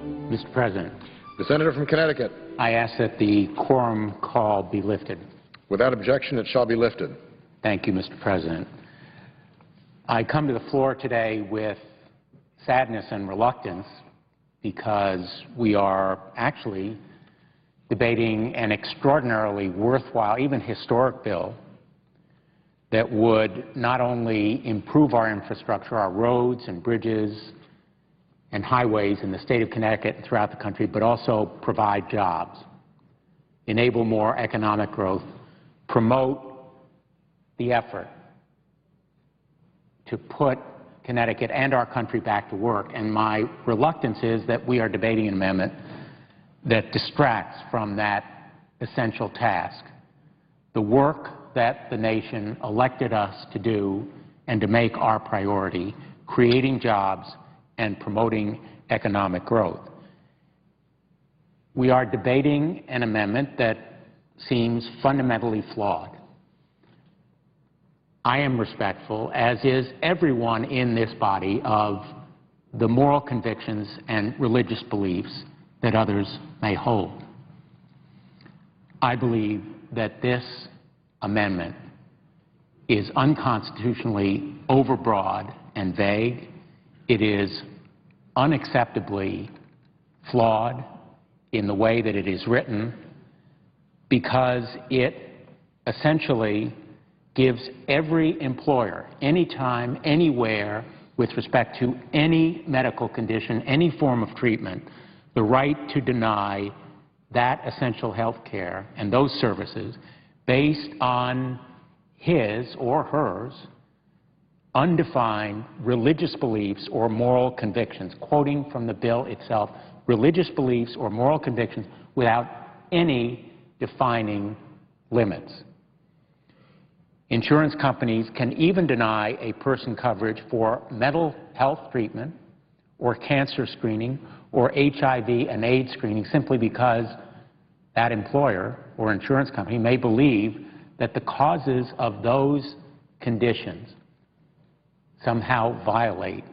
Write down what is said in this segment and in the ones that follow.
Mr. President, The senator from Connecticut. I ask that the quorum call be lifted. Without objection, it shall be lifted. Thank you, Mr. President. I come to the floor today with sadness and reluctance because we are actually debating an extraordinarily worthwhile, even historic bill that would not only improve our infrastructure, our roads and bridges and highways in the state of Connecticut and throughout the country, but also provide jobs, enable more economic growth, promote the effort to put Connecticut and our country back to work. And my reluctance is that we are debating an amendment that distracts from that essential task, the work that the nation elected us to do and to make our priority, creating jobs and promoting economic growth. We are debating an amendment that seems fundamentally flawed. I am respectful, as is everyone in this body, of the moral convictions and religious beliefs that others may hold. I believe that this amendment is unconstitutionally overbroad and vague. It is unacceptably flawed in the way that it is written because it essentially gives every employer, anytime, anywhere, with respect to any medical condition, any form of treatment, the right to deny that essential health care and those services based on his or hers undefined religious beliefs or moral convictions, quoting from the bill itself, religious beliefs or moral convictions without any defining limits. Insurance companies can even deny a person coverage for mental health treatment or cancer screening or HIV and AIDS screening simply because that employer or insurance company may believe that the causes of those conditions somehow violate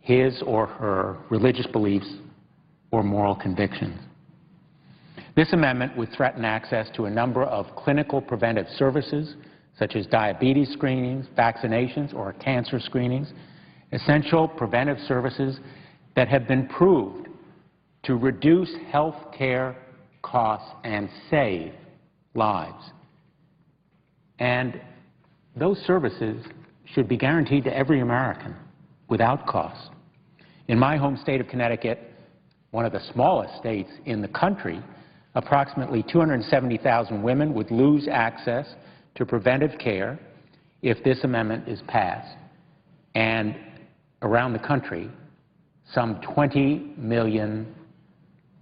his or her religious beliefs or moral convictions. This amendment would threaten access to a number of clinical preventive services such as diabetes screenings, vaccinations, or cancer screenings, essential preventive services that have been proved to reduce health care costs and save lives. And those services should be guaranteed to every American without cost. In my home state of Connecticut, one of the smallest states in the country, approximately 270,000 women would lose access to preventive care if this amendment is passed. And around the country, some 20 million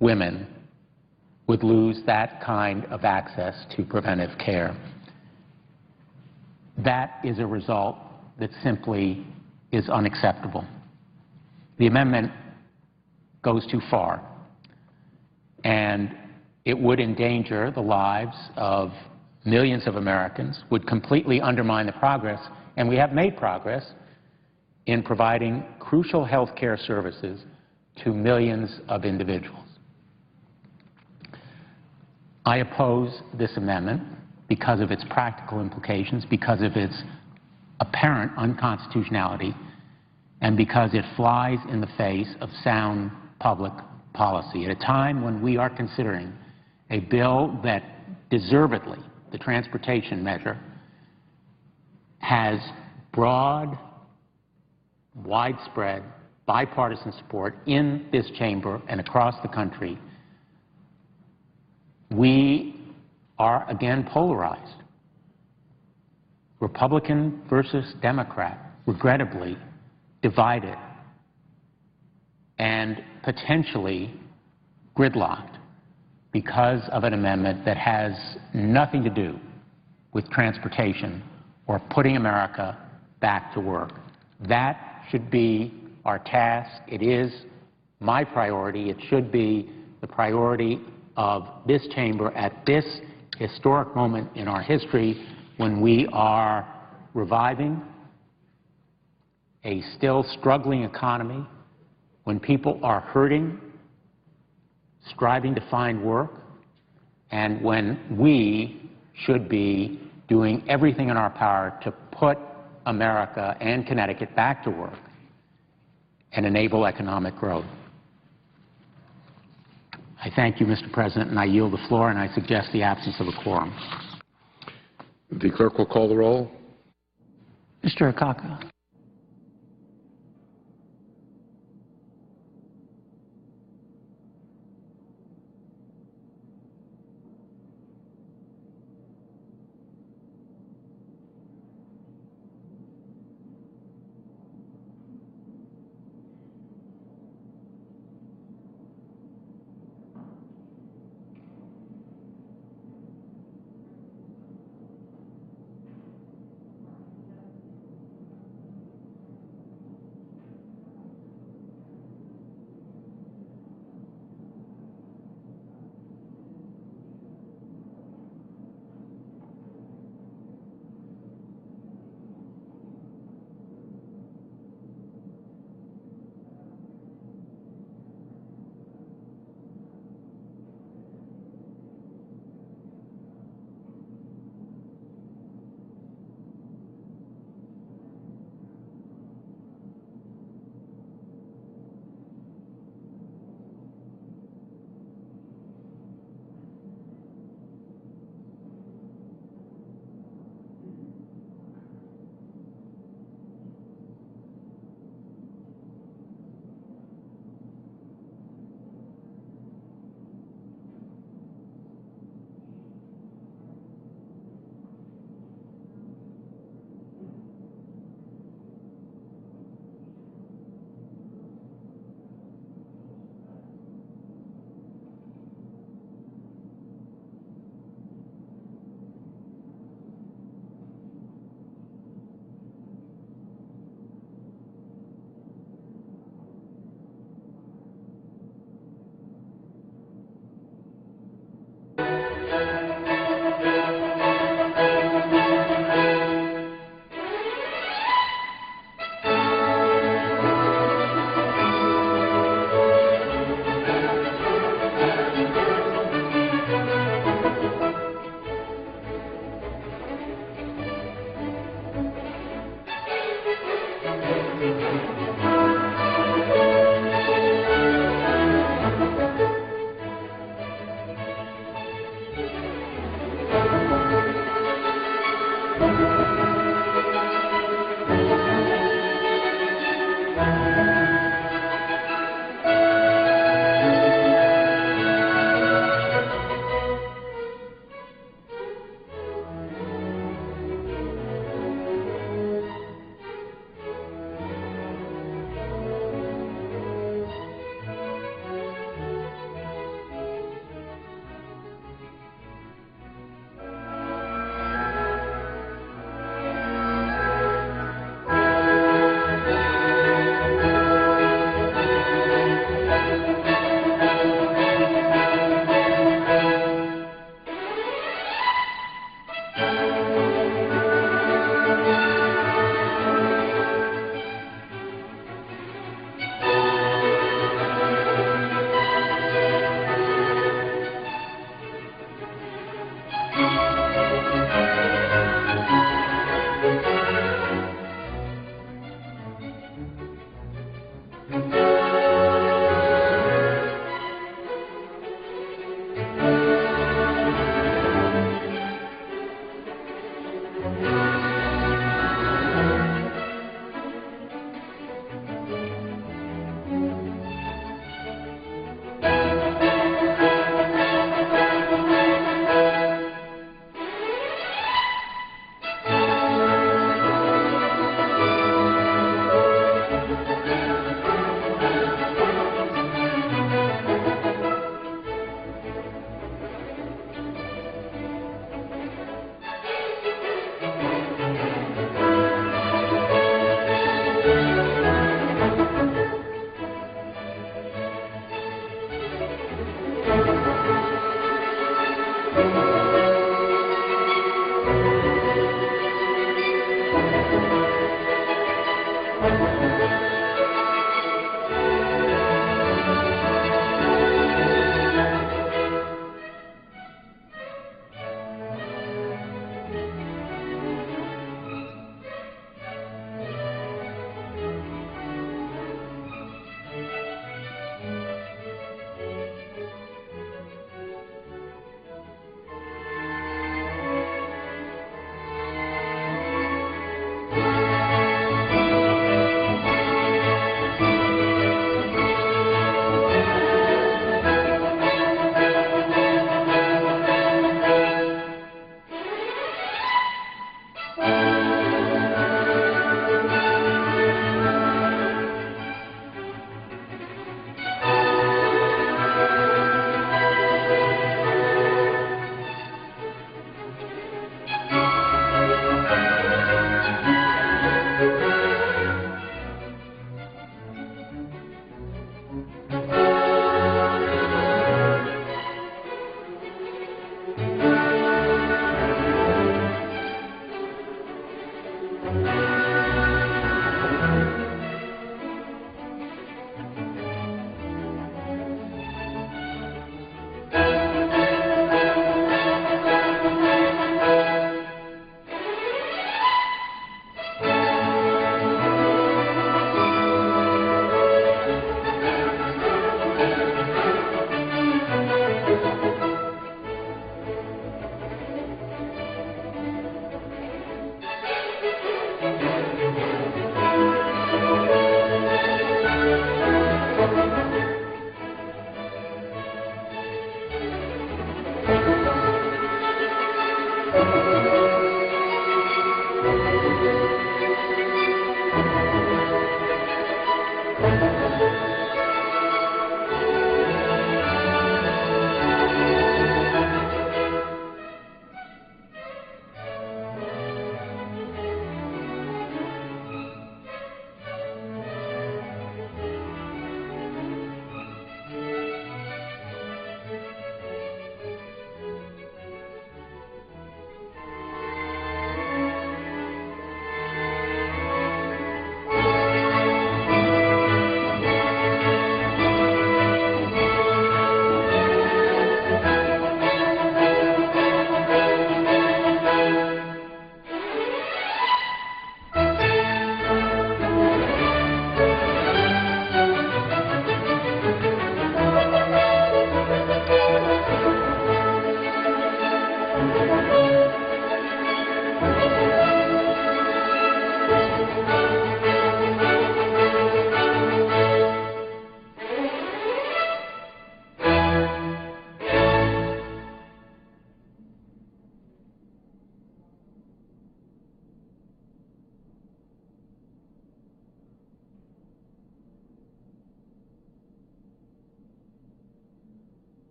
women would lose that kind of access to preventive care. That is a result that simply is unacceptable. The amendment goes too far, and it would endanger the lives of millions of Americans, would completely undermine the progress, and we have made progress in providing crucial health care services to millions of individuals. I oppose this amendment because of its practical implications, because of its apparent unconstitutionality, and because it flies in the face of sound public policy at a time when we are considering a bill that deservedly, the transportation measure, has broad, widespread, bipartisan support in this chamber and across the country. We are again polarized. Republican versus Democrat, regrettably divided and potentially gridlocked because of an amendment that has nothing to do with transportation or putting America back to work. That should be our task. It is my priority. It should be the priority of this chamber at this historic moment in our history when we are reviving a still struggling economy, when people are hurting striving to find work, and when we should be doing everything in our power to put America and Connecticut back to work and enable economic growth. I thank you, Mr. President, and I yield the floor, and I suggest the absence of a quorum. The clerk will call the roll. Mr. Akaka.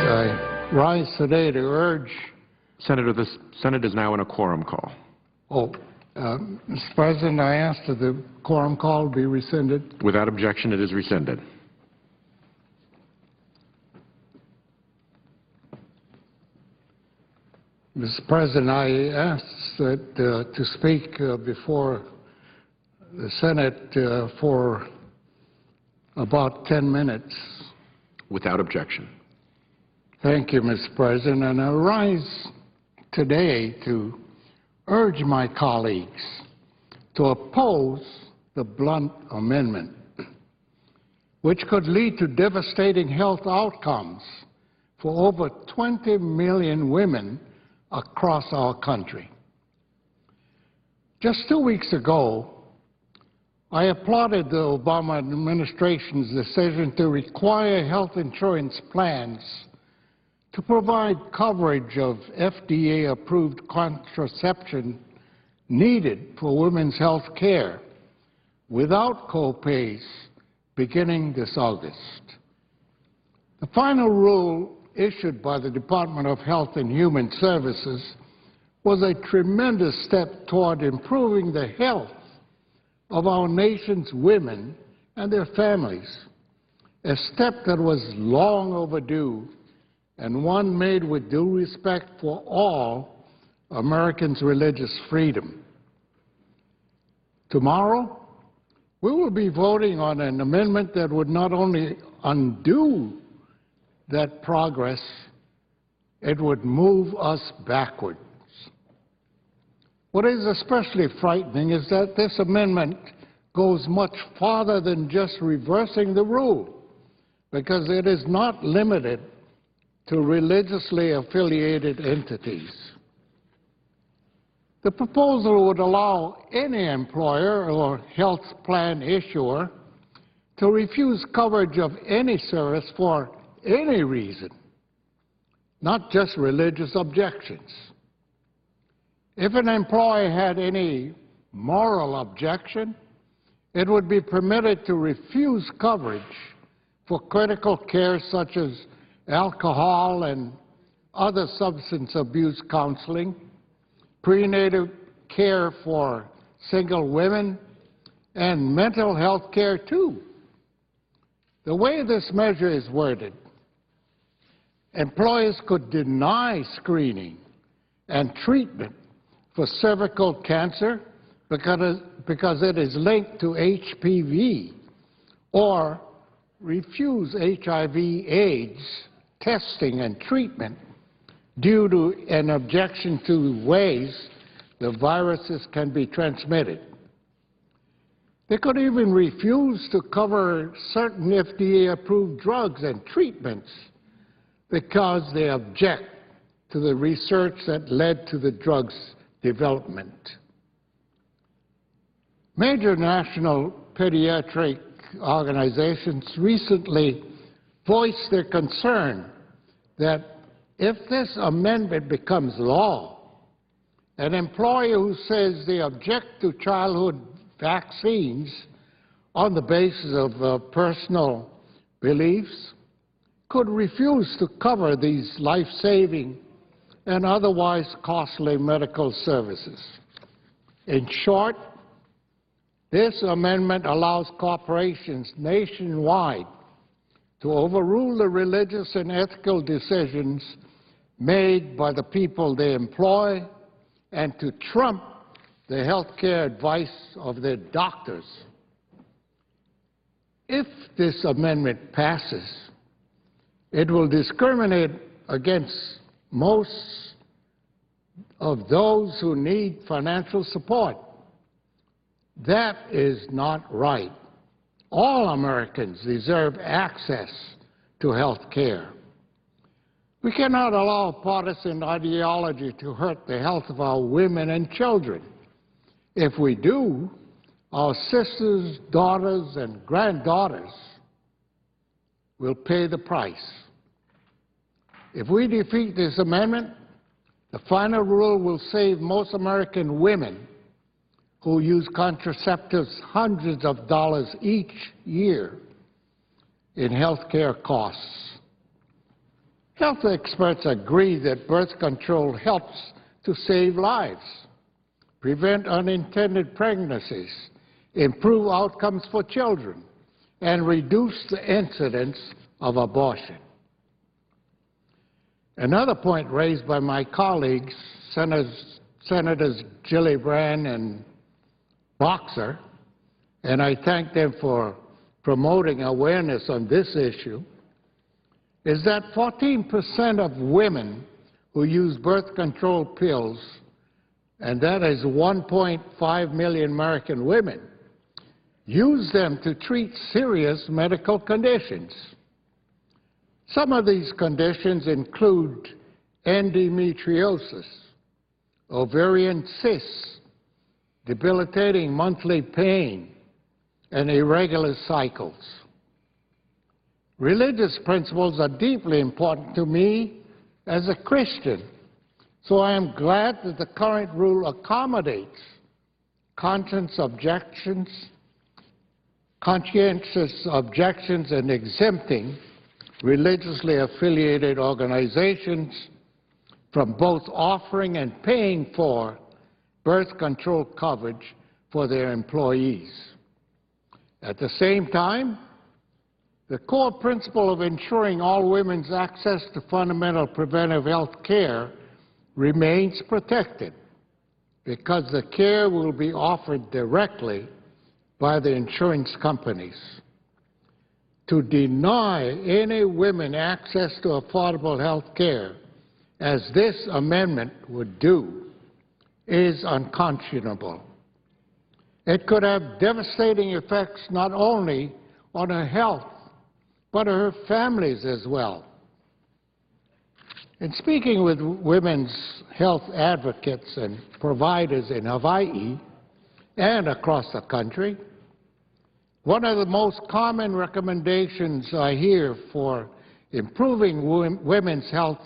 I rise today to urge. Senator, the Senate is now in a quorum call. Mr. President, I ask that the quorum call be rescinded. Without objection, it is rescinded. Mr. President, I ask that to speak before the Senate for about 10 minutes. Without objection. Thank you, Mr. President. And I rise today to urge my colleagues to oppose the blunt amendment, which could lead to devastating health outcomes for over 20 million women across our country. Just 2 weeks ago, I applauded the Obama administration's decision to require health insurance plans to provide coverage of FDA-approved contraception needed for women's health care without co-pays beginning this August. The final rule issued by the Department of Health and Human Services was a tremendous step toward improving the health of our nation's women and their families, a step that was long overdue and one made with due respect for all Americans' religious freedom. Tomorrow, we will be voting on an amendment that would not only undo that progress, it would move us backwards. What is especially frightening is that this amendment goes much farther than just reversing the rule, because it is not limited to religiously affiliated entities. The proposal would allow any employer or health plan issuer to refuse coverage of any service for any reason, not just religious objections. If an employer had any moral objection, it would be permitted to refuse coverage for critical care such as alcohol and other substance abuse counseling, prenatal care for single women, and mental health care too. The way this measure is worded, employers could deny screening and treatment for cervical cancer because it is linked to HPV, or refuse HIV/AIDS testing and treatment due to an objection to ways the viruses can be transmitted. They could even refuse to cover certain FDA-approved drugs and treatments because they object to the research that led to the drug's development. Major national pediatric organizations recently voiced their concern that if this amendment becomes law, an employer who says they object to childhood vaccines on the basis of personal beliefs could refuse to cover these life-saving and otherwise costly medical services. In short, this amendment allows corporations nationwide to overrule the religious and ethical decisions made by the people they employ and to trump the health care advice of their doctors. If this amendment passes, it will discriminate against most of those who need financial support. That is not right. All Americans deserve access to health care. We cannot allow partisan ideology to hurt the health of our women and children. If we do, our sisters, daughters, and granddaughters will pay the price. If we defeat this amendment, the final rule will save most American women who use contraceptives hundreds of dollars each year in health care costs. Health experts agree that birth control helps to save lives, prevent unintended pregnancies, improve outcomes for children, and reduce the incidence of abortion. Another point raised by my colleagues, Senators Gillibrand and Boxer, and I thank them for promoting awareness on this issue, is that 14% of women who use birth control pills, and that is 1.5 million American women, use them to treat serious medical conditions. Some of these conditions include endometriosis, ovarian cysts, debilitating monthly pain, and irregular cycles. Religious principles are deeply important to me as a Christian, so I am glad that the current rule accommodates conscientious objections and exempting religiously affiliated organizations from both offering and paying for birth control coverage for their employees. At the same time, the core principle of ensuring all women's access to fundamental preventive health care remains protected because the care will be offered directly by the insurance companies. To deny any women access to affordable health care, as this amendment would do, is unconscionable. It could have devastating effects not only on her health, but her families as well. In speaking with women's health advocates and providers in Hawaii and across the country, one of the most common recommendations I hear for improving women's health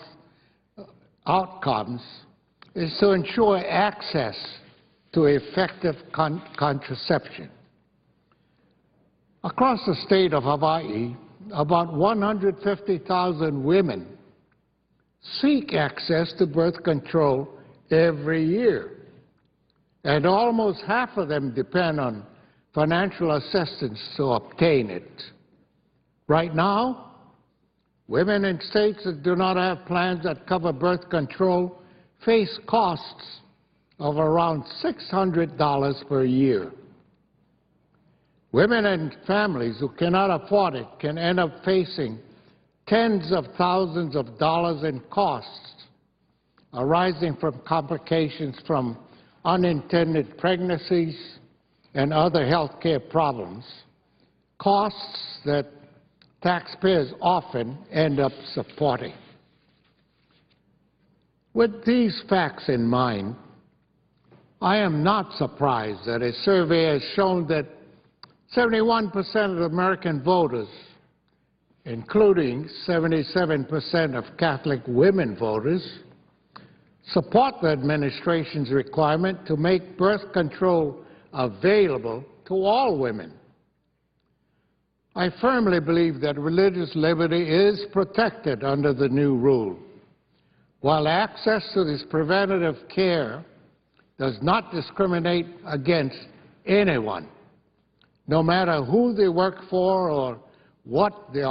outcomes is to ensure access to effective contraception. Across the state of Hawaii, about 150,000 women seek access to birth control every year, and almost half of them depend on financial assistance to obtain it. Right now, women in states that do not have plans that cover birth control face costs of around $600 per year. Women and families who cannot afford it can end up facing tens of thousands of dollars in costs arising from complications from unintended pregnancies and other health care problems, costs that taxpayers often end up supporting. With these facts in mind, I am not surprised that a survey has shown that 71% of American voters, including 77% of Catholic women voters, support the administration's requirement to make birth control available to all women. I firmly believe that religious liberty is protected under the new rule, while access to this preventative care does not discriminate against anyone, no matter who they work for or what their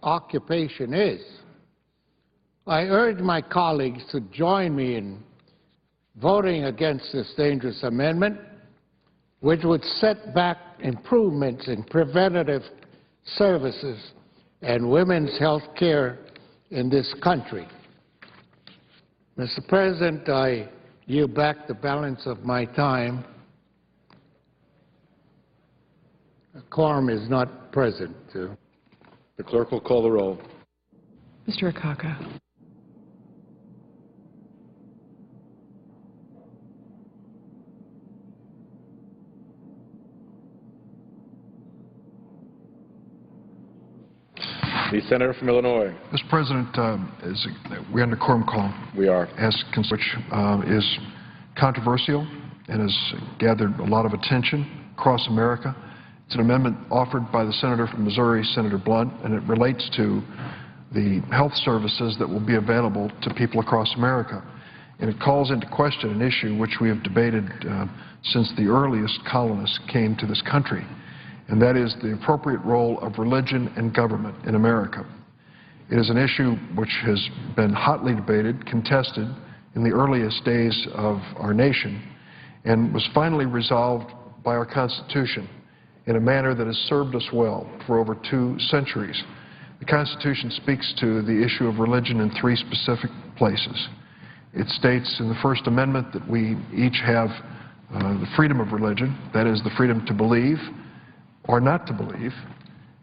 occupation is. I urge my colleagues to join me in voting against this dangerous amendment, which would set back improvements in preventative services and women's health care in this country. Mr. President, I yield back the balance of my time. A quorum is not present. The clerk will call the roll. Mr. Akaka. The senator from Illinois. Mr. President, we're under quorum call. We are. Which is controversial and has gathered a lot of attention across America. It's an amendment offered by the senator from Missouri, Senator Blunt, and it relates to the health services that will be available to people across America. And it calls into question an issue which we have debated since the earliest colonists came to this country, and that is the appropriate role of religion and government in America. It is an issue which has been hotly debated, contested in the earliest days of our nation, and was finally resolved by our Constitution in a manner that has served us well for over 2 centuries. The Constitution speaks to the issue of religion in 3 specific places. It states in the First Amendment that we each have the freedom of religion, that is, the freedom to believe or not to believe.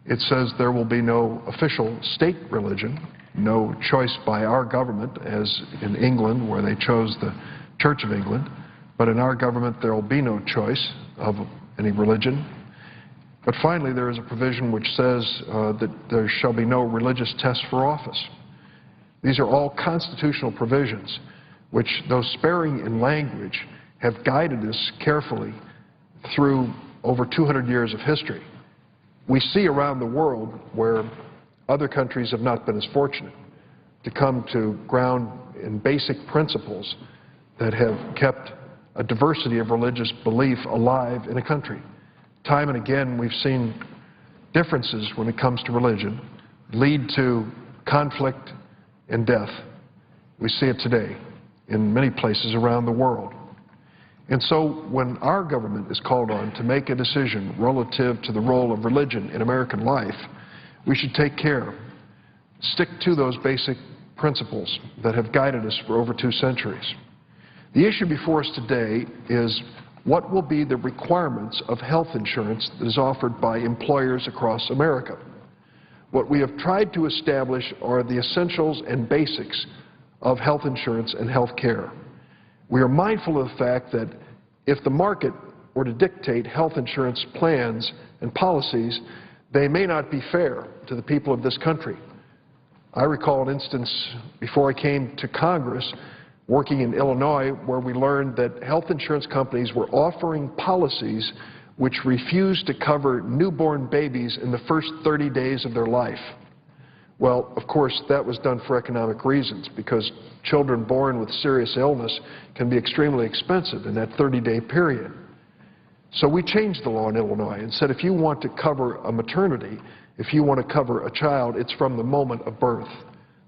It says there will be no official state religion, no choice by our government, as in England where they chose the Church of England. But in our government there will be no choice of any religion. But finally, there is a provision which says that there shall be no religious test for office. These are all constitutional provisions which, though sparing in language, have guided us carefully through over 200 years of history. We see around the world where other countries have not been as fortunate to come to ground in basic principles that have kept a diversity of religious belief alive in a country. Time and again, we've seen differences when it comes to religion lead to conflict and death. We see it today in many places around the world. And so when our government is called on to make a decision relative to the role of religion in American life, we should take care, stick to those basic principles that have guided us for over 2 centuries. The issue before us today is what will be the requirements of health insurance that is offered by employers across America. What we have tried to establish are the essentials and basics of health insurance and health care. We are mindful of the fact that if the market were to dictate health insurance plans and policies, they may not be fair to the people of this country. I recall an instance before I came to Congress working in Illinois where we learned that health insurance companies were offering policies which refused to cover newborn babies in the first 30 days of their life. Well, of course, that was done for economic reasons because children born with serious illness can be extremely expensive in that 30-day period. So we changed the law in Illinois and said if you want to cover a maternity, if you want to cover a child, it's from the moment of birth.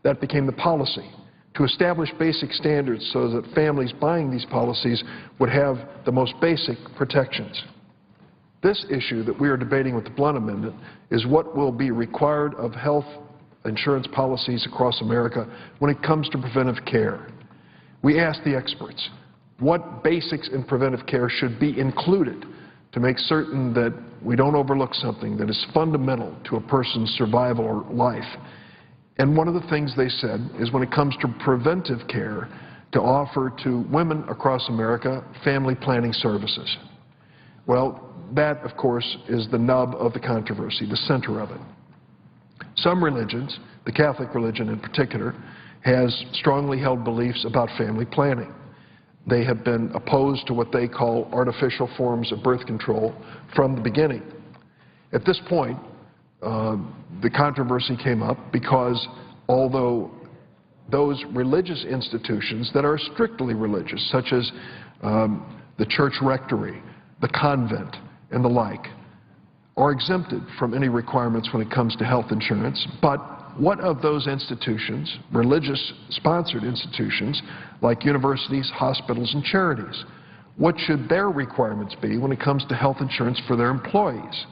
That became the policy, to establish basic standards so that families buying these policies would have the most basic protections. This issue that we are debating with the Blunt Amendment is what will be required of health insurance policies across America when it comes to preventive care. We asked the experts what basics in preventive care should be included to make certain that we don't overlook something that is fundamental to a person's survival or life. And one of the things they said is when it comes to preventive care, to offer to women across America family planning services. Well, that, of course, is the nub of the controversy, the center of it. Some religions, the Catholic religion in particular, has strongly held beliefs about family planning. They have been opposed to what they call artificial forms of birth control from the beginning. At this point, the controversy came up because although those religious institutions that are strictly religious, such as the church rectory, the convent, and the like, are exempted from any requirements when it comes to health insurance, but what of those institutions, religious-sponsored institutions, like universities, hospitals, and charities? What should their requirements be when it comes to health insurance for their employees?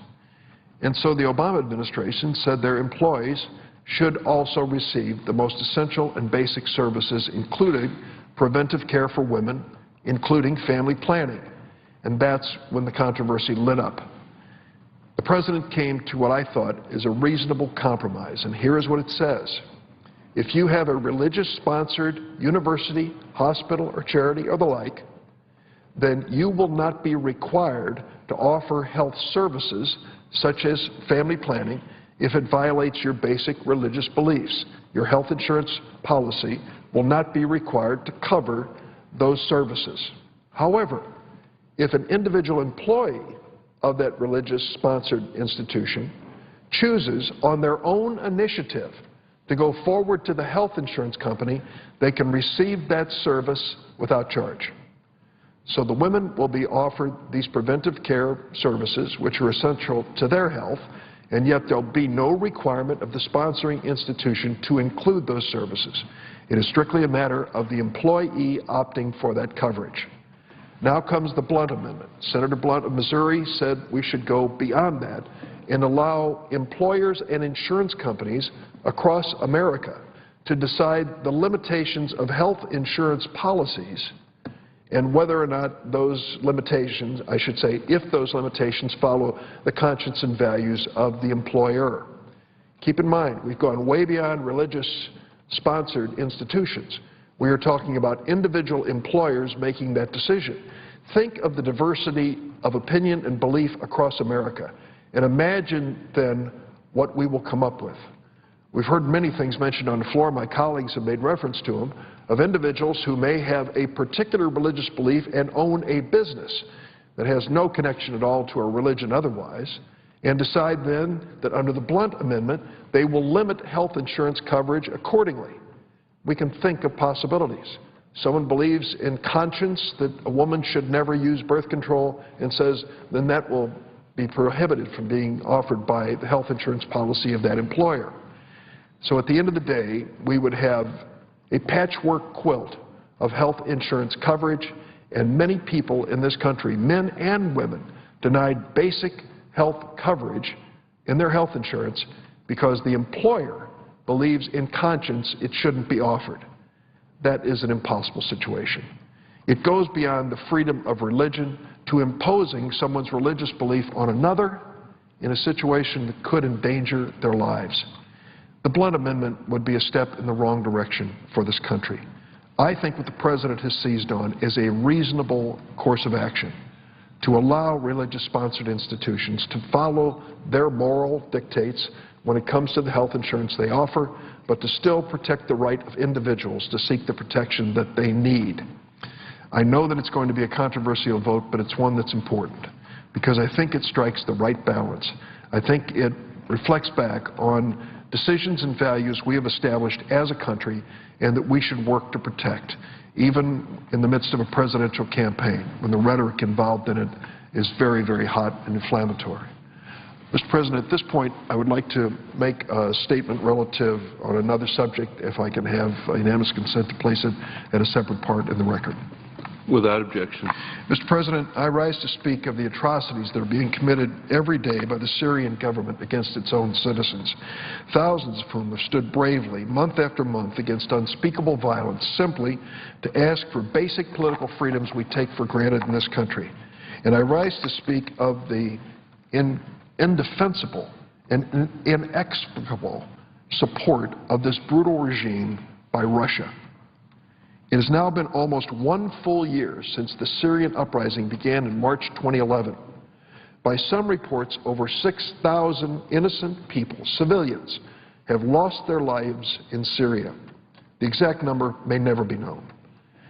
And so the Obama administration said their employees should also receive the most essential and basic services, including preventive care for women, including family planning. And that's when the controversy lit up. The President came to what I thought is a reasonable compromise, and here is what it says. If you have a religious-sponsored university, hospital, or charity, or the like, then you will not be required to offer health services such as family planning if it violates your basic religious beliefs. Your health insurance policy will not be required to cover those services. However, if an individual employee of that religious-sponsored institution chooses on their own initiative to go forward to the health insurance company, they can receive that service without charge. So the women will be offered these preventive care services, which are essential to their health, and yet there'll be no requirement of the sponsoring institution to include those services. It is strictly a matter of the employee opting for that coverage. Now comes the Blunt Amendment. Senator Blunt of Missouri said we should go beyond that and allow employers and insurance companies across America to decide the limitations of health insurance policies and whether or not those limitations, I should say, if those limitations follow the conscience and values of the employer. Keep in mind, we've gone way beyond religious-sponsored institutions. We are talking about individual employers making that decision. Think of the diversity of opinion and belief across America, and imagine then what we will come up with. We've heard many things mentioned on the floor. My colleagues have made reference to them, of individuals who may have a particular religious belief and own a business that has no connection at all to a religion otherwise, and decide then that under the Blunt Amendment, they will limit health insurance coverage accordingly. We can think of possibilities. Someone believes in conscience that a woman should never use birth control and says then that will be prohibited from being offered by the health insurance policy of that employer. So at the end of the day, we would have a patchwork quilt of health insurance coverage, and many people in this country, men and women, denied basic health coverage in their health insurance because the employer believes in conscience it shouldn't be offered. That is an impossible situation. It goes beyond the freedom of religion to imposing someone's religious belief on another in a situation that could endanger their lives. The Blunt Amendment would be a step in the wrong direction for this country. I think what the President has seized on is a reasonable course of action to allow religious-sponsored institutions to follow their moral dictates when it comes to the health insurance they offer, but to still protect the right of individuals to seek the protection that they need. I know that it's going to be a controversial vote, but it's one that's important because I think it strikes the right balance. I think it reflects back on decisions and values we have established as a country and that we should work to protect, even in the midst of a presidential campaign when the rhetoric involved in it is very, very hot and inflammatory. Mr. President, at this point, I would like to make a statement relative on another subject, if I can have unanimous consent to place it at a separate part in the record. Without objection. Mr. President, I rise to speak of the atrocities that are being committed every day by the Syrian government against its own citizens, thousands of whom have stood bravely, month after month, against unspeakable violence simply to ask for basic political freedoms we take for granted in this country. And I rise to speak of the indefensible and inexplicable support of this brutal regime by Russia. It has now been almost 1 full year since the Syrian uprising began in March 2011. By some reports, over 6,000 innocent people, civilians, have lost their lives in Syria. The exact number may never be known.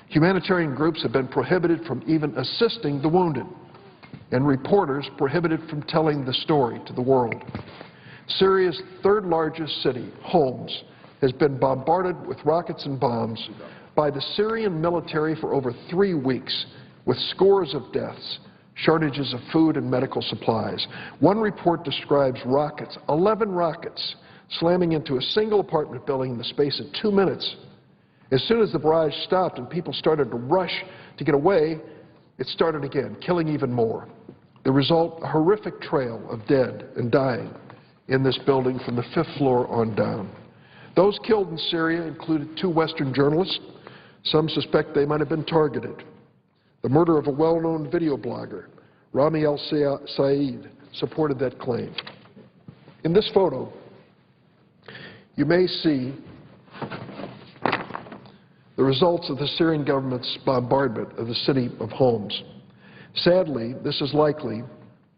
Humanitarian groups have been prohibited from even assisting the wounded, and reporters prohibited from telling the story to the world. Syria's third largest city, Homs, has been bombarded with rockets and bombs by the Syrian military for over 3 weeks, with scores of deaths, shortages of food and medical supplies. One report describes rockets, 11 rockets, slamming into a single apartment building in the space of 2 minutes. As soon as the barrage stopped and people started to rush to get away, it started again, killing even more. The result, a horrific trail of dead and dying in this building from the 5th floor on down. Those killed in Syria included 2 Western journalists. Some suspect they might have been targeted. The murder of a well-known video blogger, Rami al-Said, supported that claim. In this photo, you may see the results of the Syrian government's bombardment of the city of Homs. Sadly, this is likely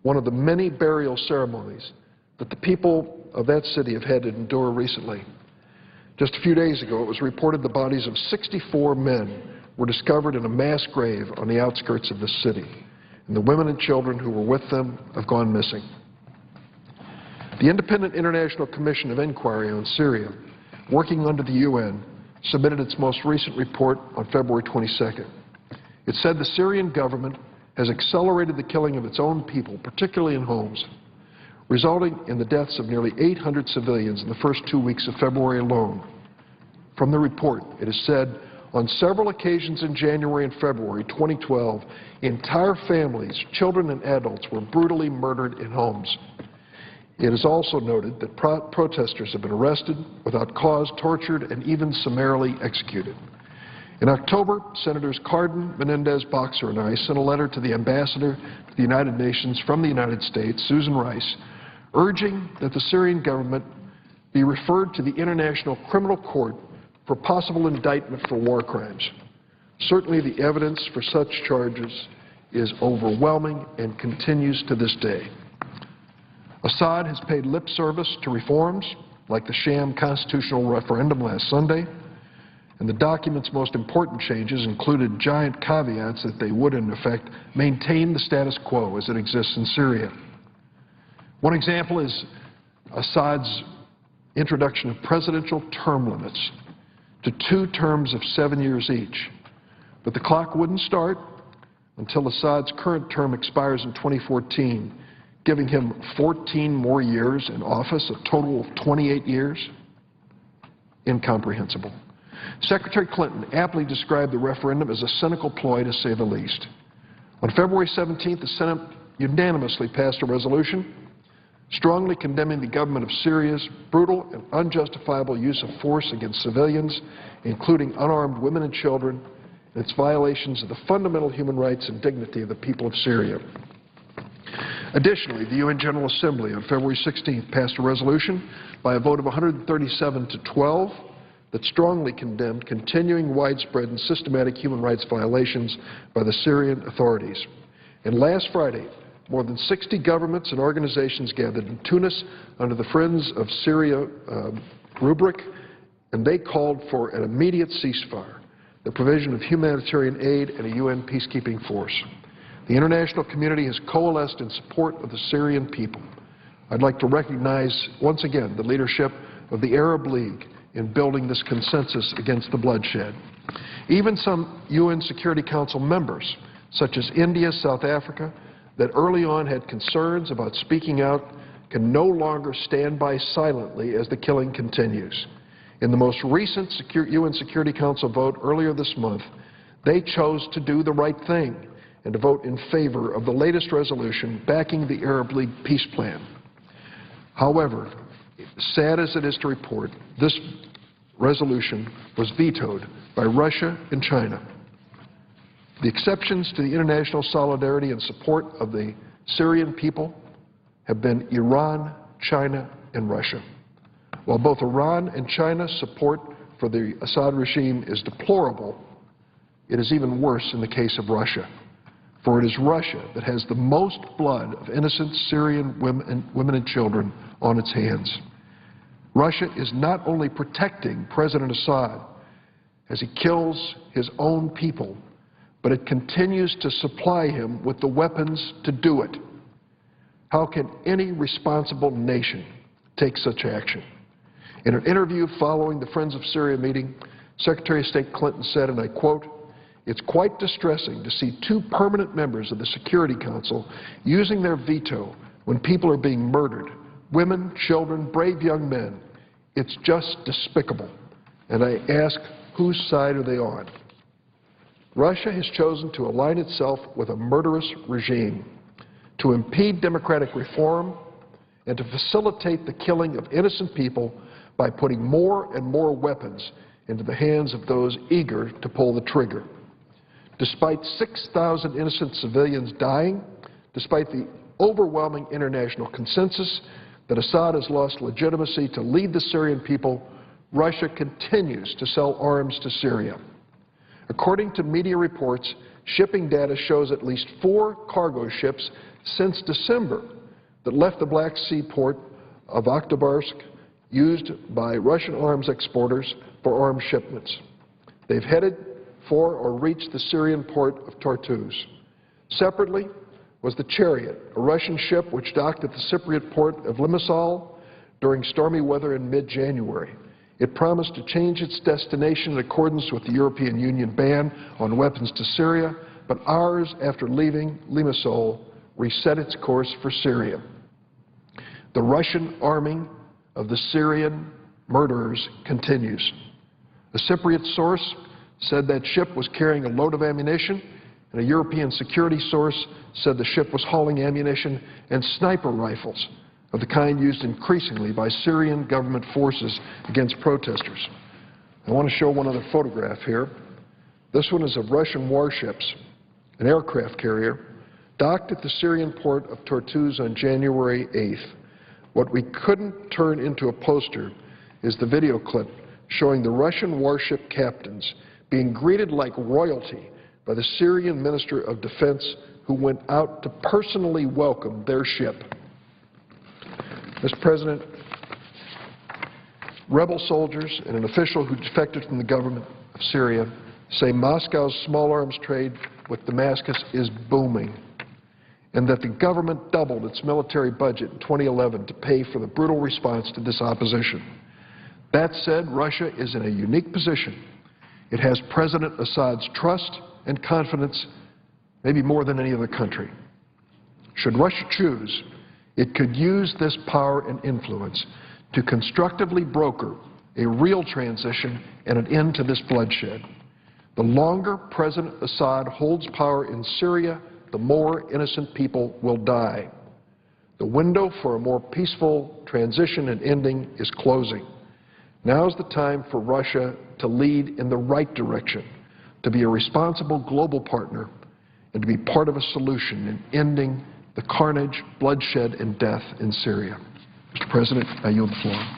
one of the many burial ceremonies that the people of that city have had to endure recently. Just a few days ago, it was reported the bodies of 64 men were discovered in a mass grave on the outskirts of the city, and the women and children who were with them have gone missing. The Independent International Commission of Inquiry on Syria working under the UN, submitted its most recent report on February 22nd. It said the Syrian government has accelerated the killing of its own people, particularly in homes, resulting in the deaths of nearly 800 civilians in the first 2 weeks of February alone. From the report, it is said on several occasions in January and February 2012, entire families, children and adults, were brutally murdered in homes. It is also noted that protesters have been arrested without cause, tortured, and even summarily executed. In October, Senators Cardin, Menendez, Boxer, and I sent a letter to the ambassador to the United Nations from the United States, Susan Rice, urging that the Syrian government be referred to the International Criminal Court for possible indictment for war crimes. Certainly the evidence for such charges is overwhelming and continues to this day. Assad has paid lip service to reforms like the sham constitutional referendum last Sunday, and the document's most important changes included giant caveats that they would, in effect, maintain the status quo as it exists in Syria. One example is Assad's introduction of presidential term limits to 2 terms of 7 years each. But the clock wouldn't start until Assad's current term expires in 2014, giving him 14 more years in office, a total of 28 years. Incomprehensible. Secretary Clinton aptly described the referendum as a cynical ploy, to say the least. On February 17th, the Senate unanimously passed a resolution strongly condemning the government of Syria's brutal and unjustifiable use of force against civilians, including unarmed women and children, and its violations of the fundamental human rights and dignity of the people of Syria. Additionally, the UN General Assembly on February 16th passed a resolution by a vote of 137 to 12 that strongly condemned continuing widespread and systematic human rights violations by the Syrian authorities. And last Friday, more than 60 governments and organizations gathered in Tunis under the Friends of Syria rubric, and they called for an immediate ceasefire, the provision of humanitarian aid, and a UN peacekeeping force. The international community has coalesced in support of the Syrian people. I'd like to recognize once again the leadership of the Arab League in building this consensus against the bloodshed. Even some UN Security Council members, such as India, South Africa, that early on had concerns about speaking out, can no longer stand by silently as the killing continues. In the most recent UN Security Council vote earlier this month, they chose to do the right thing and to vote in favor of the latest resolution backing the Arab League peace plan. However, sad as it is to report, this resolution was vetoed by Russia and China. The exceptions to the international solidarity and support of the Syrian people have been Iran, China, and Russia. While both Iran and China's support for the Assad regime is deplorable, it is even worse in the case of Russia. For it is Russia that has the most blood of innocent Syrian women and children on its hands. Russia is not only protecting President Assad as he kills his own people, but it continues to supply him with the weapons to do it. How can any responsible nation take such action? In an interview following the Friends of Syria meeting, Secretary of State Clinton said, and I quote, "It's quite distressing to see 2 permanent members of the Security Council using their veto when people are being murdered, women, children, brave young men. It's just despicable." And I ask, whose side are they on? Russia has chosen to align itself with a murderous regime, to impede democratic reform, and to facilitate the killing of innocent people by putting more and more weapons into the hands of those eager to pull the trigger. Despite 6,000 innocent civilians dying, despite the overwhelming international consensus that Assad has lost legitimacy to lead the Syrian people, Russia continues to sell arms to Syria. According to media reports, shipping data shows at least 4 cargo ships since December that left the Black Sea port of Oktyabrsk used by Russian arms exporters for arms shipments. They've headed for or reached the Syrian port of Tartus. Separately was the Chariot, a Russian ship which docked at the Cypriot port of Limassol during stormy weather in mid-January. It promised to change its destination in accordance with the European Union ban on weapons to Syria, but ours, after leaving Limassol, reset its course for Syria. The Russian arming of the Syrian murderers continues. A Cypriot source said that ship was carrying a load of ammunition, and a European security source said the ship was hauling ammunition and sniper rifles of the kind used increasingly by Syrian government forces against protesters. I want to show one other photograph here. This one is of Russian warships, an aircraft carrier, docked at the Syrian port of Tortuz on January 8th. What we couldn't turn into a poster is the video clip showing the Russian warship captains being greeted like royalty by the Syrian Minister of Defense, who went out to personally welcome their ship. Mr. President, rebel soldiers and an official who defected from the government of Syria say Moscow's small arms trade with Damascus is booming, and that the government doubled its military budget in 2011 to pay for the brutal response to this opposition. That said, Russia is in a unique position. It has President Assad's trust and confidence, maybe more than any other country. Should Russia choose, it could use this power and influence to constructively broker a real transition and an end to this bloodshed. The longer President Assad holds power in Syria, the more innocent people will die. The window for a more peaceful transition and ending is closing. Now's the time for Russia to lead in the right direction, to be a responsible global partner, and to be part of a solution in ending the carnage, bloodshed, and death in Syria. Mr. President, I yield the floor.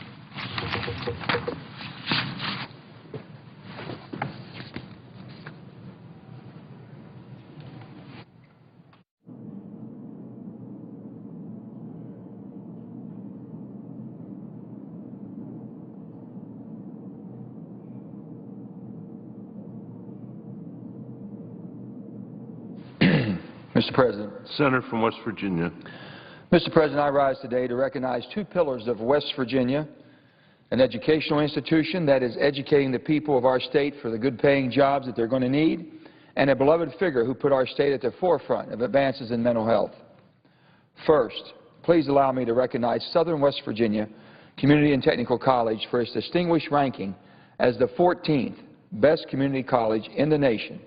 Mr. President. Senator from West Virginia. Mr. President, I rise today to recognize two pillars of West Virginia, an educational institution that is educating the people of our state for the good-paying jobs that they're going to need, and a beloved figure who put our state at the forefront of advances in mental health. First, please allow me to recognize Southern West Virginia Community and Technical College for its distinguished ranking as the 14th best community college in the nation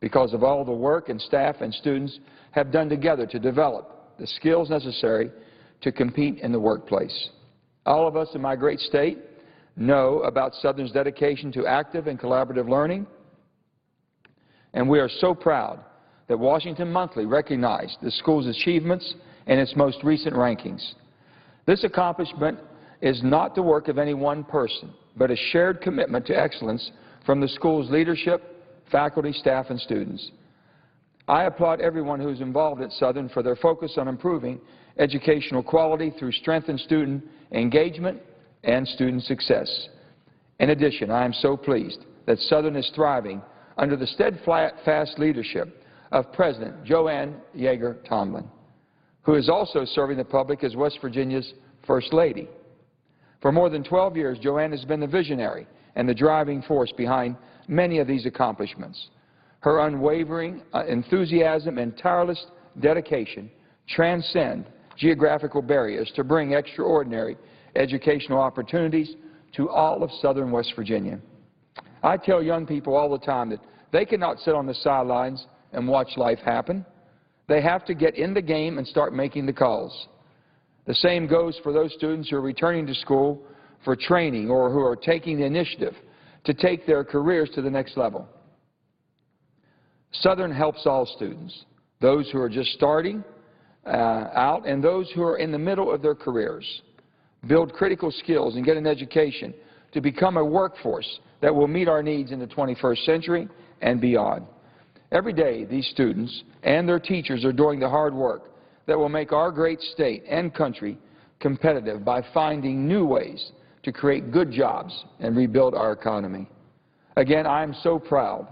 because of all the work and staff and students have done together to develop the skills necessary to compete in the workplace. All of us in my great state know about Southern's dedication to active and collaborative learning, and we are so proud that Washington Monthly recognized the school's achievements in its most recent rankings. This accomplishment is not the work of any one person, but a shared commitment to excellence from the school's leadership, faculty, staff, and students. I applaud everyone who is involved at Southern for their focus on improving educational quality through strengthened student engagement and student success. In addition, I am so pleased that Southern is thriving under the steadfast leadership of President Joanne Yeager Tomlin, who is also serving the public as West Virginia's First Lady. For more than 12 years, Joanne has been the visionary and the driving force behind many of these accomplishments. Her unwavering enthusiasm and tireless dedication transcend geographical barriers to bring extraordinary educational opportunities to all of Southern West Virginia. I tell young people all the time that they cannot sit on the sidelines and watch life happen. They have to get in the game and start making the calls. The same goes for those students who are returning to school for training or who are taking the initiative to take their careers to the next level. Southern helps all students, those who are just starting out and those who are in the middle of their careers, build critical skills and get an education to become a workforce that will meet our needs in the 21st century and beyond. Every day, these students and their teachers are doing the hard work that will make our great state and country competitive by finding new ways to create good jobs and rebuild our economy. Again, I am so proud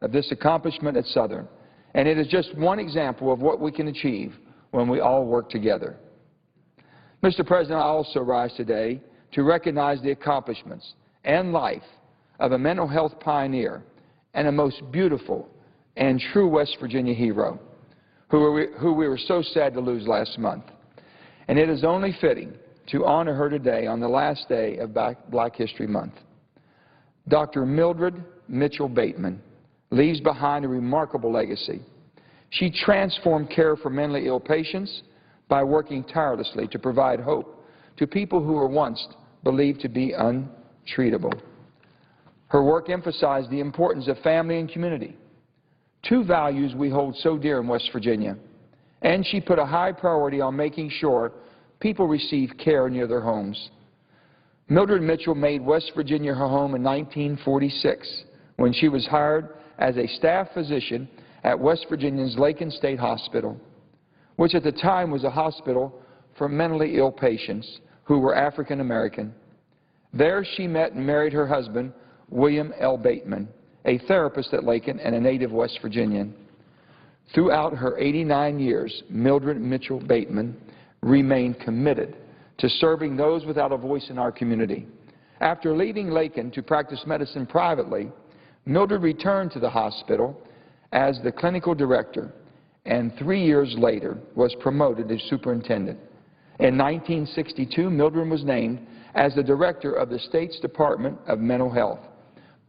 of this accomplishment at Southern, and it is just one example of what we can achieve when we all work together. Mr. President, I also rise today to recognize the accomplishments and life of a mental health pioneer and a most beautiful and true West Virginia hero who we were so sad to lose last month. And it is only fitting to honor her today on the last day of Black History Month. Dr. Mildred Mitchell Bateman leaves behind a remarkable legacy. She transformed care for mentally ill patients by working tirelessly to provide hope to people who were once believed to be untreatable. Her work emphasized the importance of family and community, two values we hold so dear in West Virginia, and she put a high priority on making sure people receive care near their homes. Mildred Mitchell made West Virginia her home in 1946 when she was hired as a staff physician at West Virginia's Lakin State Hospital, which at the time was a hospital for mentally ill patients who were African American. There she met and married her husband, William L. Bateman, a therapist at Lakin and a native West Virginian. Throughout her 89 years, Mildred Mitchell Bateman remained committed to serving those without a voice in our community. After leaving Lakin to practice medicine privately, Mildred returned to the hospital as the clinical director and 3 years later was promoted as superintendent. In 1962, Mildred was named as the director of the state's Department of Mental Health,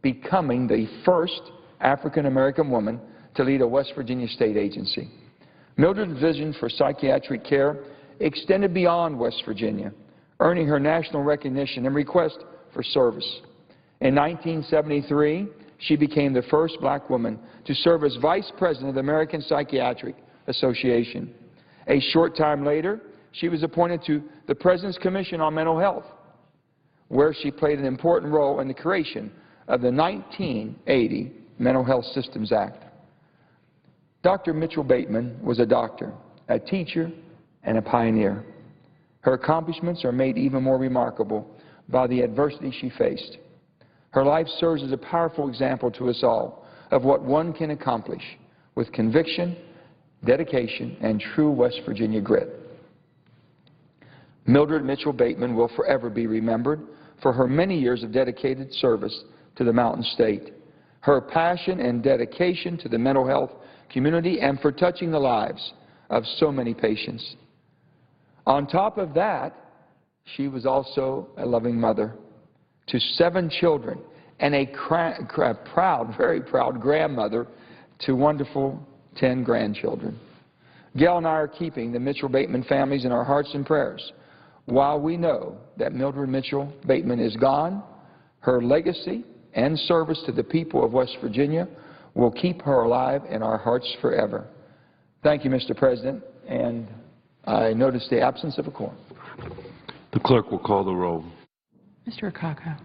becoming the first African-American woman to lead a West Virginia state agency. Mildred's vision for psychiatric care extended beyond West Virginia, earning her national recognition and request for service. In 1973, she became the first black woman to serve as vice president of the American Psychiatric Association. A short time later, she was appointed to the President's Commission on Mental Health, where she played an important role in the creation of the 1980 Mental Health Systems Act. Dr. Mitchell Bateman was a doctor, a teacher, and a pioneer. Her accomplishments are made even more remarkable by the adversity she faced. Her life serves as a powerful example to us all of what one can accomplish with conviction, dedication, and true West Virginia grit. Mildred Mitchell Bateman will forever be remembered for her many years of dedicated service to the Mountain State, her passion and dedication to the mental health community, and for touching the lives of so many patients. On top of that, she was also a loving mother to 7 children and a proud, very proud grandmother to wonderful 10 grandchildren. Gail and I are keeping the Mitchell Bateman families in our hearts and prayers. While we know that Mildred Mitchell Bateman is gone, her legacy and service to the people of West Virginia will keep her alive in our hearts forever. Thank you, Mr. President, and I notice the absence of a quorum. The clerk will call the roll. Mr. Akaka.